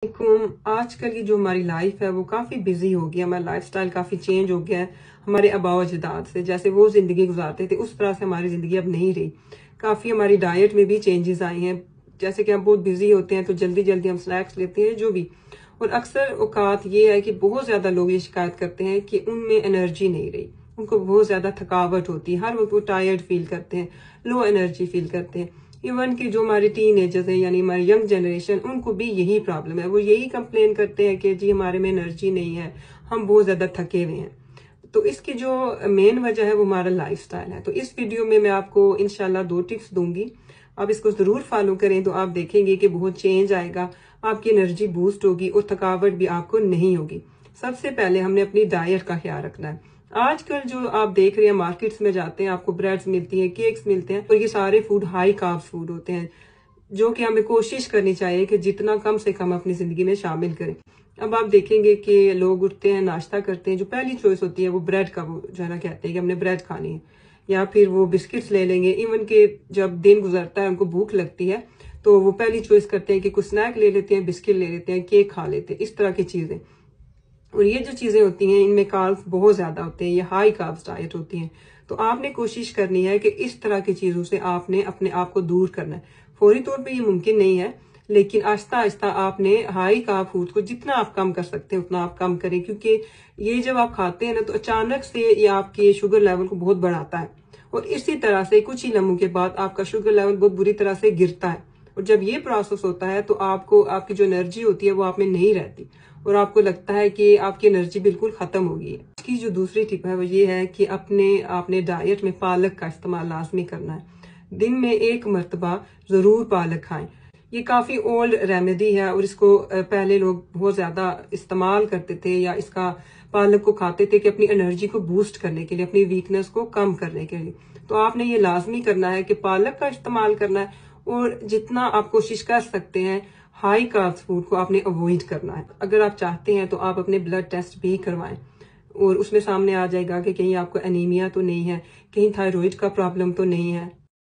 आजकल की जो हमारी लाइफ है वो काफ़ी बिजी हो गया, हमारा लाइफस्टाइल काफ़ी चेंज हो गया है। हमारे आबाओ अजदाद से जैसे वो ज़िंदगी गुजारते थे उस तरह से हमारी ज़िंदगी अब नहीं रही। काफ़ी हमारी डाइट में भी चेंजेस आए हैं। जैसे कि हम बहुत बिजी होते हैं तो जल्दी जल्दी हम स्नैक्स लेते हैं जो भी। और अक्सर औकात ये है कि बहुत ज़्यादा लोग ये शिकायत करते हैं कि उनमें एनर्जी नहीं रही, उनको बहुत ज़्यादा थकावट होती है, हर वक्त वो टायर्ड फील करते हैं, लो एनर्जी फील करते हैं। इवन कि जो हमारे टीन एजर्स हैं यानी हमारी यंग जनरेशन, उनको भी यही प्रॉब्लम है। वो यही कंप्लेन करते हैं कि जी हमारे में एनर्जी नहीं है, हम बहुत ज्यादा थके हुए हैं। तो इसकी जो मेन वजह है वो हमारा लाइफस्टाइल है। तो इस वीडियो में मैं आपको इंशाल्लाह 2 टिप्स दूंगी, आप इसको जरूर फॉलो करें तो आप देखेंगे कि बहुत चेंज आएगा, आपकी एनर्जी बूस्ट होगी और थकावट भी आपको नहीं होगी। सबसे पहले हमने अपनी डाइट का ख्याल रखना है। आजकल जो आप देख रहे हैं मार्केट्स में जाते हैं, आपको ब्रेड्स मिलती है, केक्स मिलते हैं और ये सारे फूड हाई कार्ब्स फूड होते हैं, जो कि हमें कोशिश करनी चाहिए कि जितना कम से कम अपनी जिंदगी में शामिल करें। अब आप देखेंगे कि लोग उठते हैं, नाश्ता करते हैं, जो पहली चॉइस होती है वो ब्रेड का, वो जो है ना कहते हैं कि हमने ब्रेड खानी है, या फिर वो बिस्किट्स ले लेंगे। इवन के जब दिन गुजरता है उनको भूख लगती है तो वो पहली चॉइस करते हैं कि कुछ स्नैक ले लेते हैं, बिस्किट ले लेते हैं, केक खा लेते हैं, इस तरह की चीजें। और ये जो चीजें होती हैं इनमें कार्ब्स बहुत ज्यादा होते हैं, ये हाई कार्ब्स डाइट होती हैं। तो आपने कोशिश करनी है कि इस तरह की चीजों से आपने अपने आप को दूर करना है। फौरी तौर पे ये मुमकिन नहीं है, लेकिन आहिस्ता आहिस्ता आपने हाई कार्ब फूड को जितना आप कम कर सकते हैं उतना आप कम करें, क्योंकि ये जब आप खाते हैं ना तो अचानक से ये आपके शुगर लेवल को बहुत बढ़ाता है और इसी तरह से कुछ ही लम्हों के बाद आपका शुगर लेवल बहुत बुरी तरह से गिरता है। और जब ये प्रोसेस होता है तो आपको आपकी जो एनर्जी होती है वो आप में नहीं रहती और आपको लगता है कि आपकी एनर्जी बिल्कुल खत्म हो गई है। इसकी जो दूसरी टिप है वो ये है कि आपने डाइट में पालक का इस्तेमाल लाजमी करना है। दिन में 1 मरतबा जरूर पालक खाएं। ये काफी ओल्ड रेमेडी है और इसको पहले लोग बहुत ज्यादा इस्तेमाल करते थे या इसका पालक को खाते थे कि अपनी एनर्जी को बूस्ट करने के लिए, अपनी वीकनेस को कम करने के लिए। तो आपने ये लाजमी करना है कि पालक का इस्तेमाल करना है और जितना आप कोशिश कर सकते हैं हाई कार्ब्स फूड को आपने अवॉइड करना है। अगर आप चाहते हैं तो आप अपने ब्लड टेस्ट भी करवाएं और उसमें सामने आ जाएगा कि कहीं आपको एनीमिया तो नहीं है, कहीं थायराइड का प्रॉब्लम तो नहीं है।